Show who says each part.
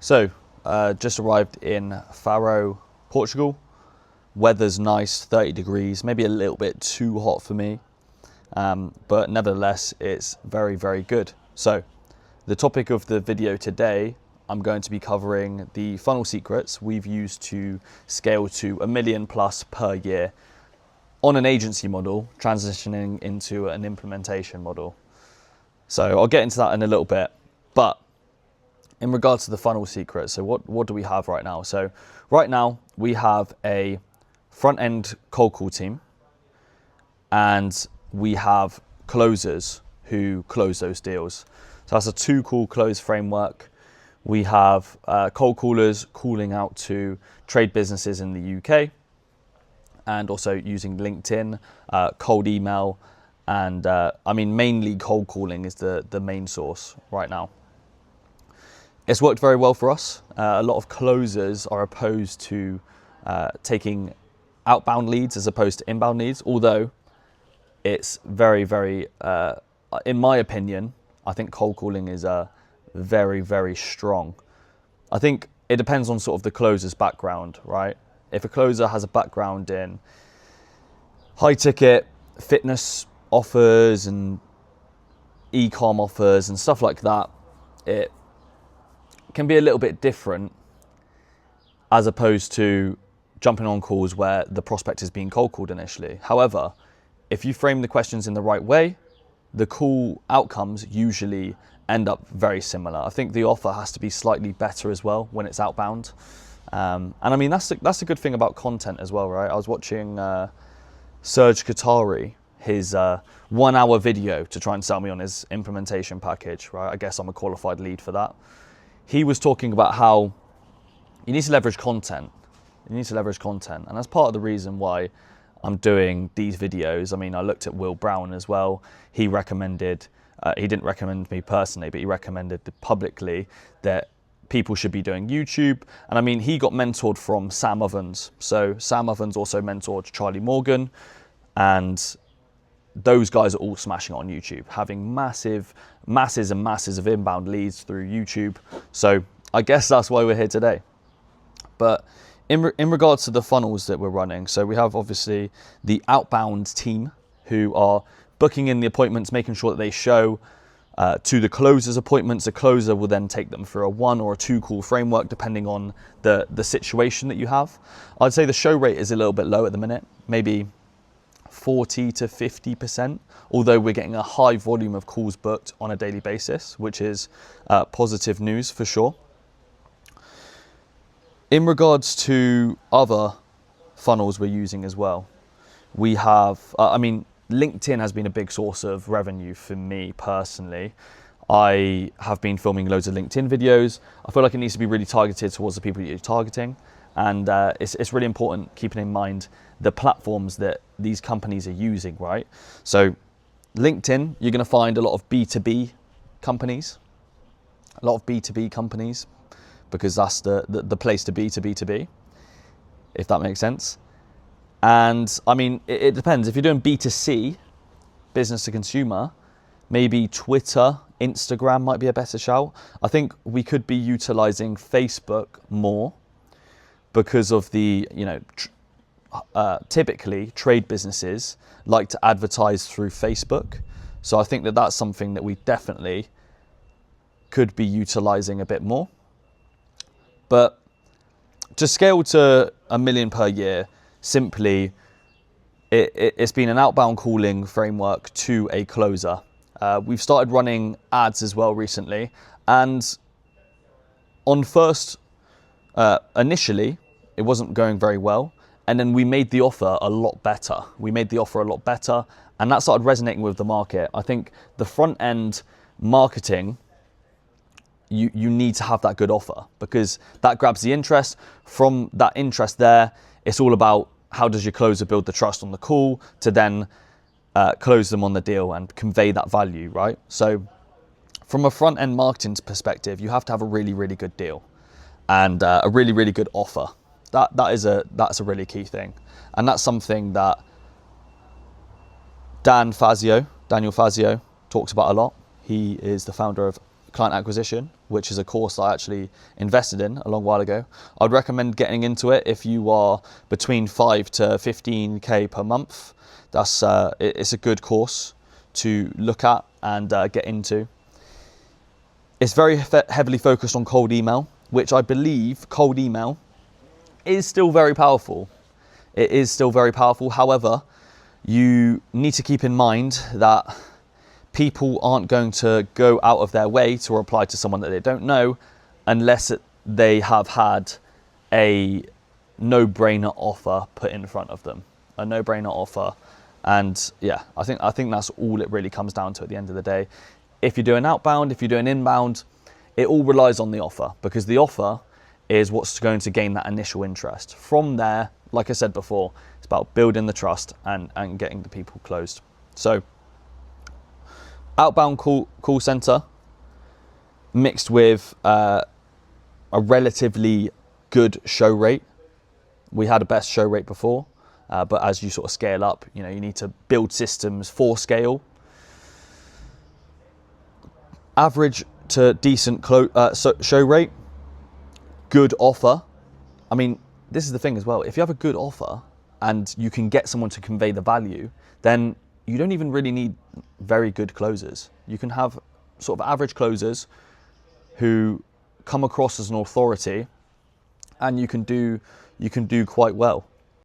Speaker 1: So, just arrived in Faro, Portugal. Weather's nice, 30 degrees, maybe a little bit too hot for me, but nevertheless, it's very, very good. So, the topic of the video today, I'm going to be covering the funnel secrets we've used to scale to $1 million plus per year on an agency model, transitioning into an implementation model. So I'll get into that in a little bit, but in regards to the funnel secret, so what do we have right now? So right now we have a front-end cold call team, and we have closers who close those deals. So that's a two-call close framework. We have cold callers calling out to trade businesses in the UK, and also using LinkedIn, cold email, and mainly cold calling is the main source right now. It's worked very well for us. A lot of closers are opposed to taking outbound leads as opposed to inbound leads, although it's very, very, in my opinion, I think cold calling is very, very strong. I think it depends on sort of the closer's background, right? If a closer has a background in high ticket fitness offers and e-com offers and stuff like that, it can be a little bit different as opposed to jumping on calls where the prospect is being cold called initially. However, if you frame the questions in the right way, the call outcomes usually end up very similar. I think the offer has to be slightly better as well when it's outbound. And I mean, that's the good thing about content as well, right? I was watching Serge Katari, his 1 hour video to try and sell me on his implementation package, right? I guess I'm a qualified lead for that. He was talking about how you need to leverage content. You need to leverage content. And that's part of the reason why I'm doing these videos. I mean, I looked at Will Brown as well. He recommended, he didn't recommend me personally, but he recommended publicly that people should be doing YouTube. And I mean, he got mentored from Sam Ovens. So Sam Ovens also mentored Charlie Morgan, and those guys are all smashing on YouTube, having masses and masses of inbound leads through YouTube. So I guess that's why we're here today. But in regards to the funnels that we're running, so we have obviously the outbound team who are booking in the appointments, making sure that they show to the closer's appointments. The closer will then take them through a 1 or a 2 call framework, depending on the situation that you have. I'd say the show rate is a little bit low at the minute, maybe 40 to 50%, although we're getting a high volume of calls booked on a daily basis, which is positive news for sure. In regards to other funnels we're using as well, we have, LinkedIn has been a big source of revenue for me personally. I have been filming loads of LinkedIn videos. I feel like it needs to be really targeted towards the people that you're targeting. And it's really important keeping in mind the platforms that these companies are using, right? So LinkedIn, you're going to find a lot of B2B companies, because that's the place to be B2B, if that makes sense. And I mean, it depends. If you're doing B2C, business to consumer, maybe Twitter, Instagram might be a better shout. I think we could be utilizing Facebook more because of the, typically trade businesses like to advertise through Facebook. So I think that that's something that we definitely could be utilizing a bit more. But to scale to $1 million per year, simply, it's been an outbound calling framework to a closer. We've started running ads as well recently, and on first, initially, it wasn't going very well, and then we made the offer a lot better. And that started resonating with the market. I think the front end marketing, you need to have that good offer, because that grabs the interest. From that interest there, it's all about how does your closer build the trust on the call to then close them on the deal and convey that value, right? So from a front end marketing perspective, you have to have a really, really good deal and a really, really good offer. That's a really key thing. And that's something that Daniel Fazio talks about a lot. He is the founder of Client Acquisition, which is a course I actually invested in a long while ago. I'd recommend getting into it if you are between 5 to 15k per month. It's a good course to look at and get into. It's very heavily focused on cold email, which I believe cold email is still very powerful. It is still very powerful. However, you need to keep in mind that people aren't going to go out of their way to reply to someone that they don't know unless they have had a no-brainer offer put in front of them. A no-brainer offer. And yeah, I think that's all it really comes down to at the end of the day. If you're doing outbound, if you're doing inbound, it all relies on the offer, because the offer is what's going to gain that initial interest. From there, like I said before, it's about building the trust and getting the people closed. So outbound call center mixed with a relatively good show rate. We had a best show rate before, but as you sort of scale up, you need to build systems for scale. Average to decent show rate, good offer. I mean, this is the thing as well. If you have a good offer and you can get someone to convey the value, then you don't even really need very good closers. You can have sort of average closers who come across as an authority, and you can do quite well.